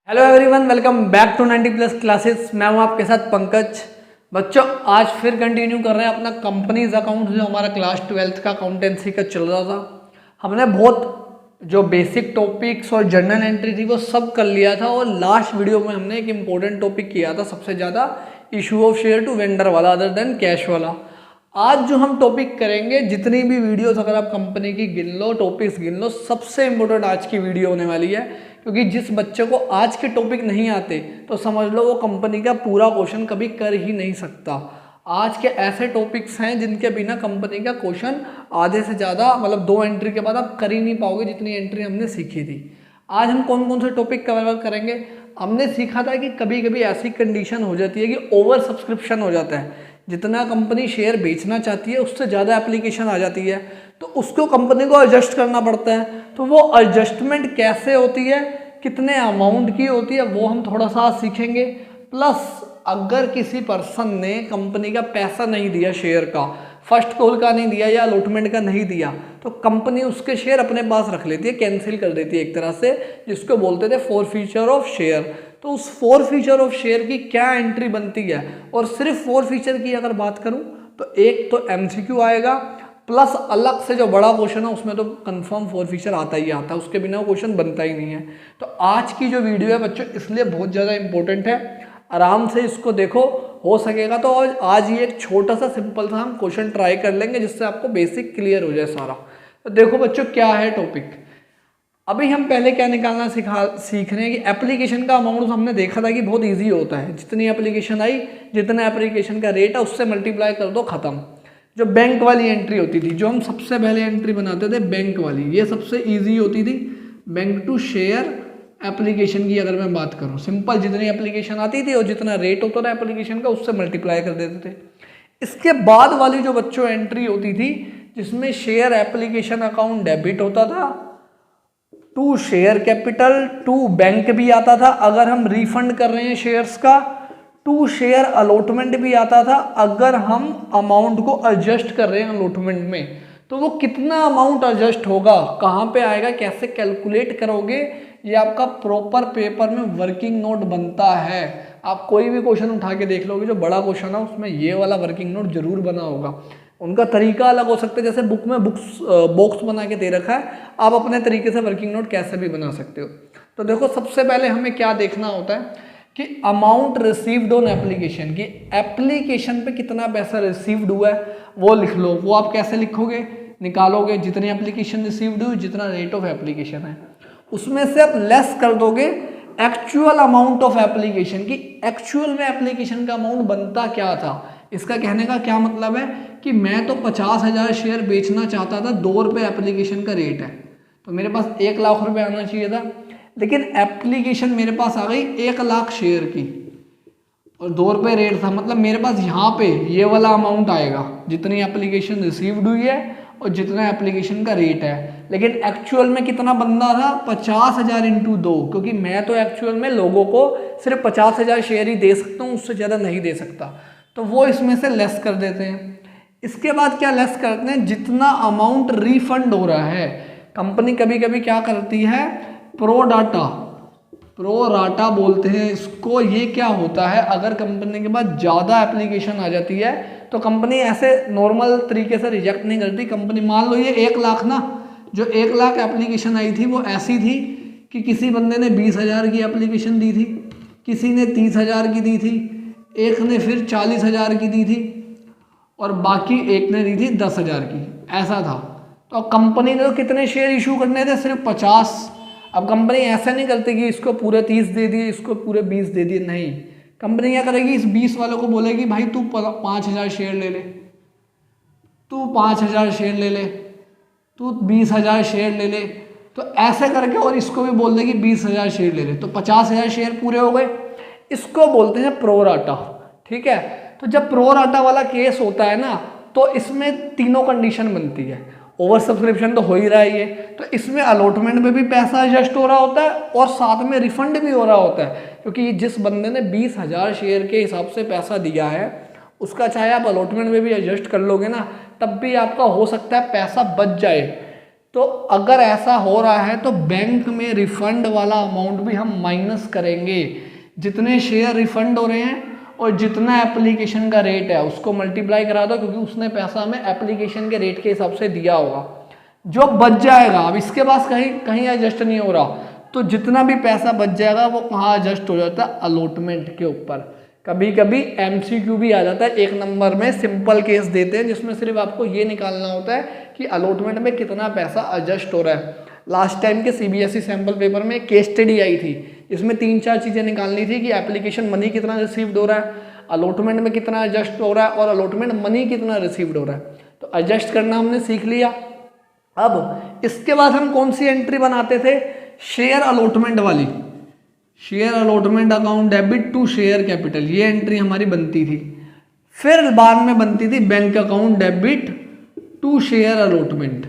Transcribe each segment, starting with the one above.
Hello everyone, welcome back to 90 plus classes. मैं हूं आपके साथ पंकज। बच्चों, आज फिर कंटिन्यू कर रहे हैं अपना कंपनीज अकाउंट जो हमारा क्लास 12th का अकाउंटेंसी का चल रहा था। हमने बहुत जो बेसिक टॉपिक्स और जर्नल एंट्री थी वो सब कर लिया था, और लास्ट वीडियो में हमने एक इम्पोर्टेंट टॉपिक किया था सबसे ज़्यादा, issue of share to vendor वाला, अदर देन कैश वाला। आज जो हम टॉपिक करेंगे, जितनी भी वीडियोस अगर आप कंपनी की गिन लो, टॉपिक्स गिन लो, सबसे इम्पोर्टेंट आज की वीडियो होने वाली है। क्योंकि जिस बच्चे को आज के टॉपिक नहीं आते तो समझ लो वो कंपनी का पूरा क्वेश्चन कभी कर ही नहीं सकता। आज के ऐसे टॉपिक्स हैं जिनके बिना कंपनी का क्वेश्चन आधे से ज़्यादा, मतलब 2 एंट्री के बाद आप कर ही नहीं पाओगे जितनी एंट्री हमने सीखी थी। आज हम कौन कौन से टॉपिक कवर करेंगे। हमने सीखा था कि कभी कभी ऐसी कंडीशन हो जाती है कि ओवर सब्सक्रिप्शन हो जाता है, जितना कंपनी शेयर बेचना चाहती है उससे ज़्यादा एप्लीकेशन आ जाती है, तो उसको कंपनी को एडजस्ट करना पड़ता है। तो वो एडजस्टमेंट कैसे होती है, कितने अमाउंट की होती है, वो हम थोड़ा सा सीखेंगे। प्लस अगर किसी पर्सन ने कंपनी का पैसा नहीं दिया, शेयर का, फर्स्ट कॉल का नहीं दिया या अलॉटमेंट का नहीं दिया, तो कंपनी उसके शेयर अपने पास रख लेती है, कैंसिल कर देती है एक तरह से, जिसको बोलते थे फॉरफीचर ऑफ शेयर। तो उस फॉरफीचर ऑफ शेयर की क्या एंट्री बनती है, और सिर्फ फॉरफीचर की अगर बात करूं तो एक तो एमसीक्यू आएगा, प्लस अलग से जो बड़ा क्वेश्चन है उसमें तो कंफर्म फॉरफीचर आता ही आता है, उसके बिना वो क्वेश्चन बनता ही नहीं है। तो आज की जो वीडियो है बच्चों इसलिए बहुत ज़्यादा इंपॉर्टेंट है, आराम से इसको देखो, हो सकेगा तो आज ये एक छोटा सा सिंपल सा हम क्वेश्चन ट्राई कर लेंगे जिससे आपको बेसिक क्लियर हो जाए सारा। तो देखो बच्चों क्या है टॉपिक। अभी हम पहले क्या निकालना सीख रहे हैं कि एप्लीकेशन का अमाउंट हमने देखा था कि बहुत इजी होता है, जितनी एप्लीकेशन आई, जितना एप्लीकेशन का रेट है उससे मल्टीप्लाई कर दो, खत्म। जो बैंक वाली एंट्री होती थी, जो हम सबसे पहले एंट्री बनाते थे बैंक वाली, ये सबसे इजी होती थी। बैंक टू शेयर एप्लीकेशन की अगर मैं बात करूँ, सिंपल जितनी एप्लीकेशन आती थी और जितना रेट होता था एप्लीकेशन का उससे मल्टीप्लाई कर देते थे। इसके बाद वाली जो बच्चों एंट्री होती थी जिसमें शेयर एप्लीकेशन अकाउंट डेबिट होता था, to share capital, to bank भी आता था अगर हम रिफंड कर रहे हैं शेयर्स का, टू शेयर अलॉटमेंट भी आता था अगर हम अमाउंट को एडजस्ट कर रहे हैं अलॉटमेंट में। तो वो कितना अमाउंट एडजस्ट होगा, कहाँ पे आएगा, कैसे कैलकुलेट करोगे, ये आपका प्रॉपर पेपर में वर्किंग नोट बनता है। आप कोई भी क्वेश्चन उठा के देख लोगे, जो बड़ा क्वेश्चन है उसमें ये वाला वर्किंग नोट जरूर बना होगा। उनका तरीका अलग हो सकता है, जैसे बुक में बॉक्स बना के दे रखा है, आप अपने तरीके से वर्किंग नोट कैसे भी बना सकते हो। तो देखो सबसे पहले हमें क्या देखना होता है कि अमाउंट रिसीव्ड ऑन एप्लीकेशन, की एप्लीकेशन पे कितना पैसा रिसीव्ड हुआ है वो लिख लो। वो आप कैसे लिखोगे, निकालोगे जितनी एप्लीकेशन रिसीव्ड हुई, जितना रेट ऑफ एप्लीकेशन है, उसमें से आप लेस कर दोगे एक्चुअल अमाउंट ऑफ एप्लीकेशन की। एक्चुअल में एप्लीकेशन का अमाउंट बनता क्या था। इसका कहने का क्या मतलब है कि मैं तो 50,000 शेयर बेचना चाहता था, 2 रुपये एप्लीकेशन का रेट है, तो मेरे पास 1 लाख रुपए आना चाहिए था, लेकिन एप्लीकेशन मेरे पास आ गई 1 लाख शेयर की और 2 रुपये रेट था, मतलब मेरे पास यहाँ पे ये वाला अमाउंट आएगा जितनी एप्लीकेशन रिसीव्ड हुई है और जितना एप्लीकेशन का रेट है। लेकिन एक्चुअल में कितना बनना था, 50,000 इंटू 2, क्योंकि मैं तो एक्चुअल में लोगों को सिर्फ 50,000 शेयर ही दे सकता हूँ, उससे ज़्यादा नहीं दे सकता, तो वो इसमें से लेस कर देते हैं। इसके बाद क्या लेस करते हैं, जितना अमाउंट रिफंड हो रहा है। कंपनी कभी कभी क्या करती है, प्रो राटा बोलते हैं इसको। ये क्या होता है, अगर कंपनी के पास ज़्यादा एप्लीकेशन आ जाती है तो कंपनी ऐसे नॉर्मल तरीके से रिजेक्ट नहीं करती। कंपनी मान लो ये 1 लाख ना, जो 1 लाख एप्लीकेशन आई थी वो ऐसी थी कि किसी बंदे ने 20,000 की एप्लीकेशन दी थी, किसी ने 30,000 की दी थी, एक ने फिर 40,000 की दी थी और बाकी एक ने दी थी 10,000 की, ऐसा था। तो कंपनी ने तो कितने शेयर इशू करने थे, सिर्फ 50। अब कंपनी ऐसा नहीं करती कि इसको पूरे 30 दे दिए, इसको पूरे 20 दे दिए, नहीं। कंपनी क्या करेगी, इस 20 वालों को बोलेगी भाई तू 5,000 शेयर ले ले, तू 5,000 शेयर ले ले, तू 20,000 शेयर ले ले, तो ऐसे करके, और इसको भी बोल देगी 20,000 शेयर ले ले, तो 50,000 शेयर पूरे हो गए। इसको बोलते हैं प्रो राटा, ठीक है। तो जब प्रो राटा वाला केस होता है ना, तो इसमें तीनों कंडीशन बनती है। ओवर सब्सक्रिप्शन तो हो ही रहा है ये, तो इसमें अलॉटमेंट में भी पैसा एडजस्ट हो रहा होता है और साथ में रिफंड भी हो रहा होता है, क्योंकि जिस बंदे ने 20,000 शेयर के हिसाब से पैसा दिया है उसका चाहे आप अलॉटमेंट में भी एडजस्ट कर लोगे ना, तब भी आपका हो सकता है पैसा बच जाए। तो अगर ऐसा हो रहा है तो बैंक में रिफंड वाला अमाउंट भी हम माइनस करेंगे। जितने शेयर रिफंड हो रहे हैं और जितना एप्लीकेशन का रेट है उसको मल्टीप्लाई करा दो, क्योंकि उसने पैसा हमें एप्लीकेशन के रेट के हिसाब से दिया होगा। जो बच जाएगा, अब इसके पास कहीं एडजस्ट नहीं हो रहा, तो जितना भी पैसा बच जाएगा वो कहाँ एडजस्ट हो जाता है, अलॉटमेंट के ऊपर। कभी कभी MCQ भी आ जाता है, 1 नंबर में सिंपल केस देते हैं जिसमें सिर्फ आपको ये निकालना होता है कि अलॉटमेंट में कितना पैसा एडजस्ट हो रहा है। लास्ट टाइम के CBSE सैम्पल पेपर में केस स्टडी आई थी, इसमें 3-4 चीज़ें निकालनी थी कि एप्लीकेशन मनी कितना रिसीव्ड हो रहा है, अलॉटमेंट में कितना एडजस्ट हो रहा है और अलॉटमेंट मनी कितना रिसीव्ड हो रहा है। तो एडजस्ट करना हमने सीख लिया। अब इसके बाद हम कौन सी एंट्री बनाते थे, शेयर अलॉटमेंट वाली, share allotment account debit to share capital, ये एंट्री हमारी बनती थी। फिर बाद में बनती थी bank account debit to share allotment,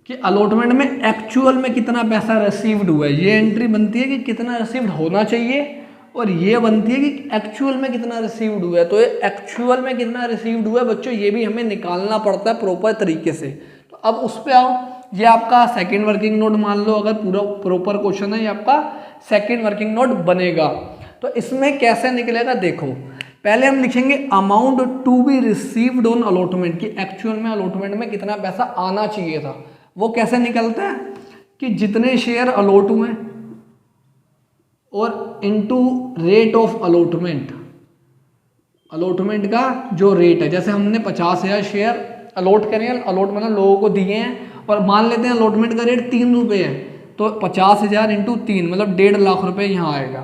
कि अलॉटमेंट में एक्चुअल में कितना पैसा रिसीव्ड हुआ है। ये एंट्री बनती है कि कितना रिसीव्ड होना चाहिए, और ये बनती है कि एक्चुअल में कितना रिसीव्ड हुआ है। तो ये एक्चुअल में कितना रिसीव्ड हुआ है बच्चों, ये भी हमें निकालना पड़ता है प्रॉपर तरीके से। तो अब उस पर आओ, ये आपका सेकंड वर्किंग नोट मान लो, अगर पूरा प्रॉपर क्वेश्चन है ये आपका सेकंड वर्किंग नोट बनेगा। तो इसमें कैसे निकलेगा देखो, पहले हम लिखेंगे amount to be received on allotment, कि एक्चुअल में अलॉटमेंट में कितना पैसा आना चाहिए था। वो कैसे निकलता है कि जितने शेयर अलॉट हुए और into rate of allotment, allotment का जो रेट है, जैसे हमने 50,000 शेयर अलॉट करें, अलॉट मतलब लोगों को दिए हैं, और मान लेते हैं अलॉटमेंट का रेट 3 रुपये है, तो 50,000 इंटू 3 मतलब 1.5 लाख रुपए यहाँ आएगा।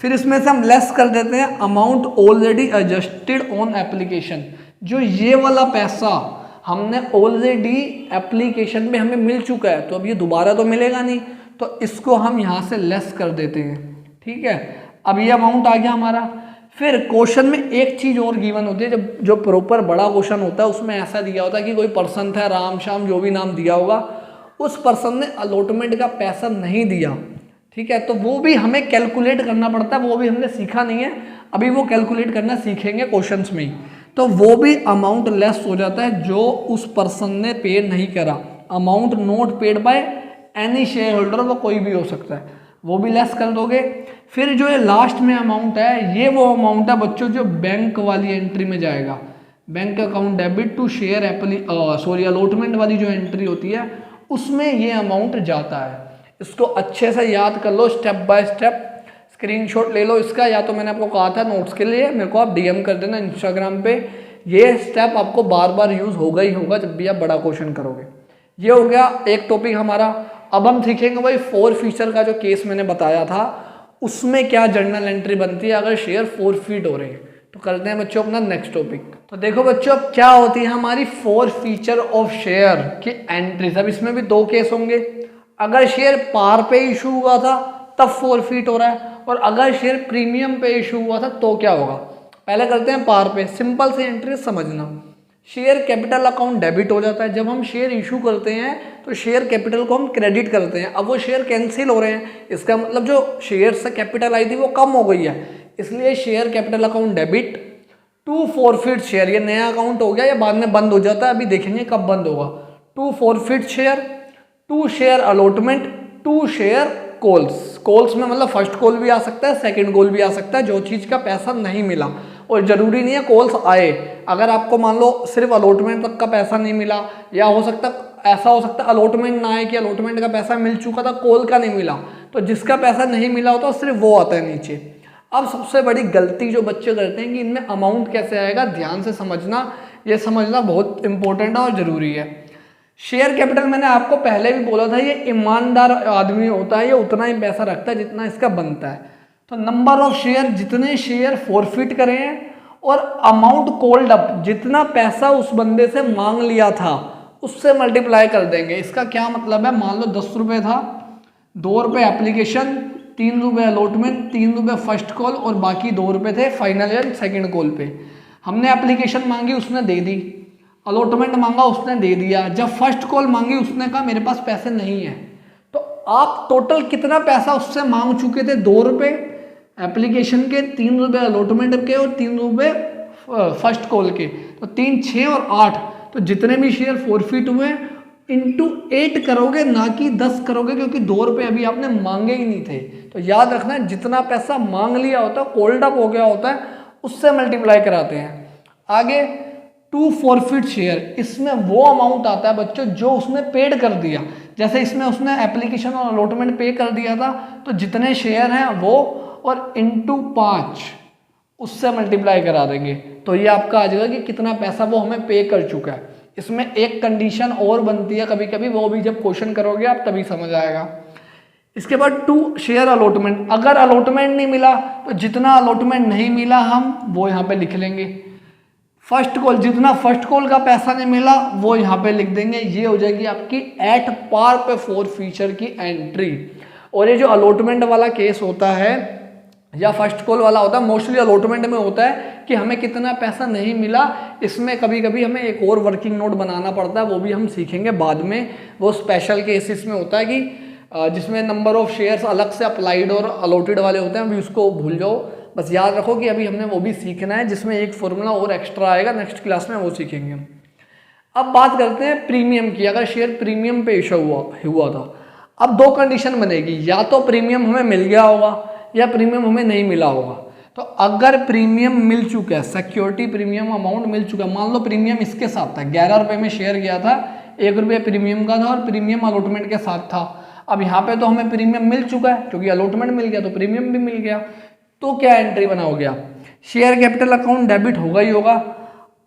फिर इसमें से हम लेस कर देते हैं amount already adjusted on application, जो ये वाला पैसा हमने ऑलरेडी एप्लीकेशन में हमें मिल चुका है, तो अब ये दोबारा तो मिलेगा नहीं, तो इसको हम यहाँ से लेस कर देते हैं। ठीक है, अब ये अमाउंट आ गया हमारा। फिर क्वेश्चन में एक चीज़ और गिवन होती है, जब जो प्रॉपर बड़ा क्वेश्चन होता है उसमें ऐसा दिया होता है कि कोई पर्सन था, राम श्याम जो भी नाम दिया होगा, उस पर्सन ने अलॉटमेंट का पैसा नहीं दिया। ठीक है, तो वो भी हमें कैलकुलेट करना पड़ता है, वो भी हमने सीखा नहीं है, अभी वो कैलकुलेट करना सीखेंगे क्वेश्चंस में ही। तो वो भी अमाउंट लेस हो जाता है जो उस पर्सन ने पे नहीं करा, amount not paid by any share holder, वो कोई भी हो सकता है, वो भी लेस कर दोगे। फिर जो ये लास्ट में अमाउंट है, ये वो अमाउंट है बच्चों जो बैंक वाली एंट्री में जाएगा, bank account debit to share allotment वाली जो एंट्री होती है उसमें ये अमाउंट जाता है। इसको अच्छे से याद कर लो, स्टेप बाय स्टेप स्क्रीनशॉट ले लो इसका, या तो मैंने आपको कहा था नोट्स के लिए मेरे को आप DM कर देना इंस्टाग्राम पे। ये स्टेप आपको बार बार यूज होगा ही होगा जब भी आप बड़ा क्वेश्चन करोगे। ये हो गया एक टॉपिक हमारा। अब हम सीखेंगे भाई फोरफीचर का जो केस मैंने बताया था, उसमें क्या जर्नल एंट्री बनती है अगर शेयर फोरफीट हो रहे हैं। तो करते हैं बच्चों अपना नेक्स्ट टॉपिक। तो देखो बच्चों, अब क्या होती है हमारी फोरफीचर ऑफ शेयर की एंट्रीज। अब इसमें भी 2 केस होंगे, अगर शेयर पार पे इशू हुआ था तब फोरफीट हो रहा है, और अगर शेयर प्रीमियम पे इशू हुआ था तो क्या होगा। पहले करते हैं पार पे, सिंपल सी एंट्री समझना। शेयर कैपिटल अकाउंट डेबिट हो जाता है, जब हम शेयर इशू करते हैं तो शेयर कैपिटल को हम क्रेडिट करते हैं। अब वो शेयर कैंसिल हो रहे हैं, इसका मतलब जो शेयर से कैपिटल आई थी वो कम हो गई है, इसलिए share capital account debit to forfeit share. ये नया अकाउंट हो गया, या बाद में बंद हो जाता है, अभी देखेंगे कब बंद होगा। To forfeit share, to share allotment, to share calls. Calls में मतलब फर्स्ट कॉल भी आ सकता है, सेकंड कॉल भी आ सकता है, जो चीज़ का पैसा नहीं मिला, और ज़रूरी नहीं है कॉल्स आए। अगर आपको मान लो सिर्फ अलॉटमेंट तक का पैसा नहीं मिला, या हो सकता ऐसा हो सकता है अलॉटमेंट ना आए कि अलॉटमेंट का पैसा मिल चुका था, कॉल का नहीं मिला, तो जिसका पैसा नहीं मिला होता सिर्फ वो आता है नीचे। अब सबसे बड़ी गलती जो बच्चे करते हैं कि इनमें अमाउंट कैसे आएगा, ध्यान से समझना, ये समझना बहुत इंपॉर्टेंट है और ज़रूरी है। शेयर कैपिटल मैंने आपको पहले भी बोला था, ये ईमानदार आदमी होता है, ये उतना ही पैसा रखता है जितना इसका बनता है। तो नंबर ऑफ शेयर, जितने शेयर फॉरफिट करे हैं, और अमाउंट कॉल्ड अप, जितना पैसा उस बंदे से मांग लिया था उससे मल्टीप्लाई कर देंगे। इसका क्या मतलब है, मान लो 10 रुपये था, 2 रुपये एप्लीकेशन, 3 रुपये अलॉटमेंट, 3 रुपये फर्स्ट कॉल, और बाकी 2 रुपये थे फाइनल या सेकेंड कॉल पे। हमने एप्लीकेशन मांगी, उसने दे दी, अलॉटमेंट मांगा, उसने दे दिया। जब फर्स्ट कॉल मांगी उसने कहा मेरे पास पैसे नहीं है। तो आप टोटल कितना पैसा उससे मांग चुके थे, 2 रुपये एप्लीकेशन के, 3 रुपये अलॉटमेंट के, और 3 रुपये फर्स्ट कॉल के, तो 3, 6 और 8। तो जितने भी शेयर फॉरफिट हुए इंटू 8 करोगे, ना कि 10 करोगे, क्योंकि 2 रुपये अभी आपने मांगे ही नहीं थे। तो याद रखना है जितना पैसा मांग लिया होता है, कोल्ड अप हो गया होता है, उससे मल्टीप्लाई कराते हैं। आगे टू फॉरफिट शेयर, इसमें वो अमाउंट आता है बच्चों जो उसने पेड कर दिया। जैसे इसमें उसने एप्लीकेशन और अलॉटमेंट पे कर दिया था, तो जितने शेयर हैं वो और इंटू 5 उससे मल्टीप्लाई करा देंगे। तो ये आपका आ जाएगा कि कितना पैसा वो हमें पे कर चुका है। इसमें एक कंडीशन और बनती है कभी कभी, वो भी जब क्वेश्चन करोगे आप तभी समझ आएगा। इसके बाद टू शेयर अलॉटमेंट, अगर अलॉटमेंट नहीं मिला तो जितना अलॉटमेंट नहीं मिला हम वो यहाँ पे लिख लेंगे। फर्स्ट कॉल, जितना फर्स्ट कॉल का पैसा नहीं मिला वो यहाँ पे लिख देंगे। ये हो जाएगी आपकी एट पार पे फॉर फ्यूचर की एंट्री। और ये जो अलॉटमेंट वाला केस होता है या फर्स्ट कॉल वाला होता है, मोस्टली अलॉटमेंट में होता है कि हमें कितना पैसा नहीं मिला। इसमें कभी कभी हमें एक और वर्किंग नोट बनाना पड़ता है, वो भी हम सीखेंगे बाद में। वो स्पेशल केसेस में होता है कि जिसमें नंबर ऑफ शेयर्स अलग से अप्लाइड और अलॉटेड वाले होते हैं, अभी उसको भूल जाओ। बस याद रखो कि अभी हमने वो भी सीखना है, जिसमें एक फॉर्मूला और एक्स्ट्रा आएगा नेक्स्ट क्लास में, वो सीखेंगे हम। अब बात करते हैं प्रीमियम की। अगर शेयर प्रीमियम पे इशू हुआ था, अब दो कंडीशन बनेगी, या तो प्रीमियम हमें मिल गया होगा या प्रीमियम हमें नहीं मिला होगा। तो अगर प्रीमियम मिल चुका है, सिक्योरिटी प्रीमियम अमाउंट मिल चुका है, मान लो प्रीमियम इसके साथ था, 11 रुपये में शेयर गया था, 1 रुपये प्रीमियम का था और प्रीमियम अलॉटमेंट के साथ था। अब यहाँ पे तो हमें प्रीमियम मिल चुका है, क्योंकि अलॉटमेंट मिल गया तो प्रीमियम भी मिल गया। तो क्या एंट्री बनाओगे आप? शेयर कैपिटल अकाउंट डेबिट होगा ही होगा।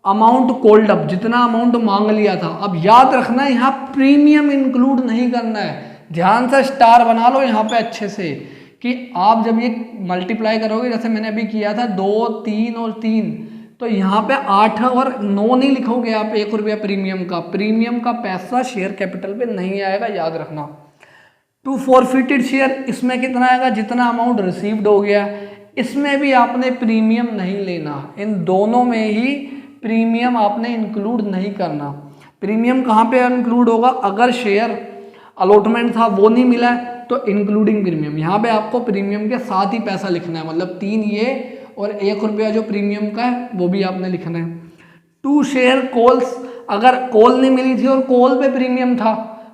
अमाउंट कोल्ड अप, जितना अमाउंट मांग लिया था। अब याद रखना है यहाँ प्रीमियम इंक्लूड नहीं करना है, ध्यान से स्टार बना लो यहाँ पे अच्छे से, कि आप जब ये मल्टीप्लाई करोगे, जैसे मैंने अभी किया था 2, 3 और 3, तो यहाँ पे 8 और 9 नहीं लिखोगे आप 1 रुपया प्रीमियम का। प्रीमियम का पैसा शेयर कैपिटल पे नहीं आएगा, याद रखना। टू फॉरफिटेड शेयर, इसमें कितना आएगा? जितना अमाउंट रिसीव्ड हो गया। इसमें भी आपने प्रीमियम नहीं लेना, इन दोनों में ही प्रीमियम आपने इंक्लूड नहीं करना। प्रीमियम कहाँ पे इंक्लूड होगा? अगर शेयर अलॉटमेंट था वो नहीं मिला है तो इंक्लूडिंग प्रीमियम, यहाँ पे आपको प्रीमियम के साथ ही पैसा लिखना है, मतलब 3 ये और 1 रुपया जो प्रीमियम का है वो भी आपने लिखना है। टू शेयर कॉल्स, अगर कॉल नहीं मिली थी और कॉल पे प्रीमियम था,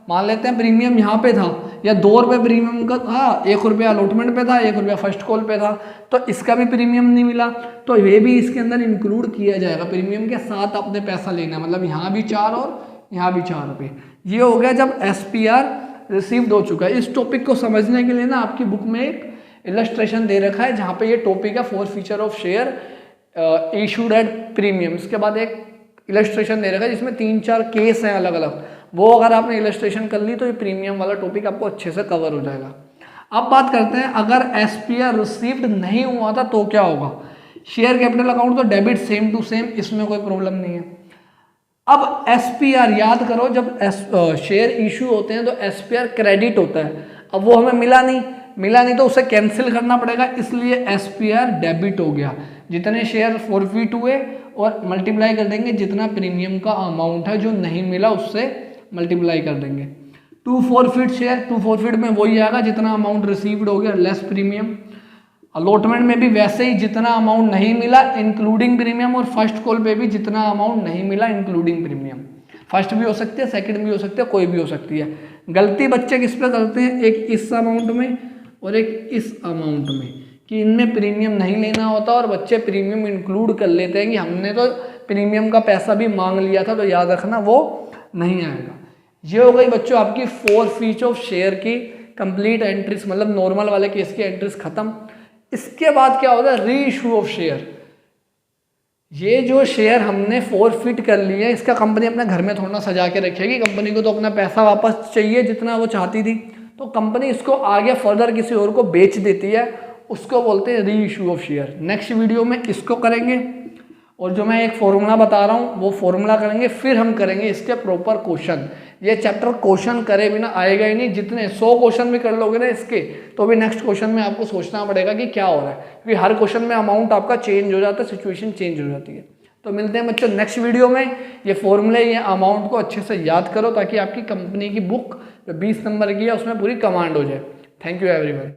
मान लेते हैं प्रीमियम यहाँ पे था, या 2 रुपये प्रीमियम का था, 1 रुपया अलॉटमेंट पे था, 1 रुपया फर्स्ट कॉल पे था, तो इसका भी प्रीमियम नहीं मिला, तो ये भी इसके अंदर इंक्लूड किया जाएगा। प्रीमियम के साथ आपने पैसा लेना है, मतलब यहाँ भी 4 और यहाँ भी 4 रुपये। ये हो गया जब SPR रिसीव्ड हो चुका है। इस टॉपिक को समझने के लिए ना आपकी बुक में एक इलस्ट्रेशन दे रखा है, जहाँ पे ये टॉपिक है 4 feature of share issued at premium. इसके बाद एक इलस्ट्रेशन दे रखा है जिसमें 3-4 केस हैं अलग अलग, वो अगर आपने इलस्ट्रेशन कर ली तो ये प्रीमियम वाला टॉपिक आपको अच्छे से कवर हो जाएगा। अब बात करते हैं अगर SPR रिसीव्ड नहीं हुआ था तो क्या होगा? शेयर कैपिटल अकाउंट तो डेबिट सेम टू सेम, इसमें कोई प्रॉब्लम नहीं है। अब SPR याद करो, जब शेयर इशू होते हैं तो SPR क्रेडिट होता है। अब वो हमें मिला नहीं तो उसे कैंसिल करना पड़ेगा, इसलिए SPR डेबिट हो गया। जितने शेयर फॉरफिट हुए और मल्टीप्लाई कर देंगे जितना प्रीमियम का अमाउंट है, जो नहीं मिला उससे मल्टीप्लाई कर देंगे। To forfeit share, to forfeit में वही आएगा जितना अमाउंट रिसीव्ड हो गया लेस प्रीमियम। अलॉटमेंट में भी वैसे ही जितना अमाउंट नहीं मिला इंक्लूडिंग प्रीमियम, और फर्स्ट कॉल पे भी जितना अमाउंट नहीं मिला इंक्लूडिंग प्रीमियम। फर्स्ट भी हो सकती है, सेकंड भी हो सकती है, कोई भी हो सकती है। गलती बच्चे किस पे करते हैं? एक इस अमाउंट में और एक इस अमाउंट में, कि इनमें प्रीमियम नहीं लेना होता और बच्चे प्रीमियम इंक्लूड कर लेते हैं कि हमने तो प्रीमियम का पैसा भी मांग लिया था, तो याद रखना वो नहीं आएगा। ये हो गई बच्चों आपकी 4 फीचर ऑफ शेयर की कंप्लीट एंट्रीज, मतलब नॉर्मल वाले केस की एंट्रीज खत्म। इसके बाद क्या होता है? री इशू ऑफ शेयर। ये जो शेयर हमने फॉरफिट कर लिए, इसका कंपनी अपने घर में थोड़ा सजा के रखेगी। कंपनी को तो अपना पैसा वापस चाहिए जितना वो चाहती थी, तो कंपनी इसको आगे फर्दर किसी और को बेच देती है, उसको बोलते हैं री issue of share. Next video में इसको करेंगे, और जो मैं एक फॉर्मूला बता रहा हूँ वो फॉर्मूला करेंगे, फिर हम करेंगे इसके प्रॉपर क्वेश्चन। ये चैप्टर क्वेश्चन करे बिना आएगा ही नहीं। जितने 100 क्वेश्चन भी कर लोगे ना इसके, तो भी नेक्स्ट क्वेश्चन में आपको सोचना पड़ेगा कि क्या हो रहा है, क्योंकि हर क्वेश्चन में अमाउंट आपका चेंज हो जाता है, सिचुएशन चेंज हो जाती है। तो मिलते हैं बच्चों नेक्स्ट वीडियो में। ये फॉर्मूले, ये अमाउंट को अच्छे से याद करो, ताकि आपकी कंपनी की बुक जो 20 नंबर की है उसमें पूरी कमांड हो जाए। Thank you everyone.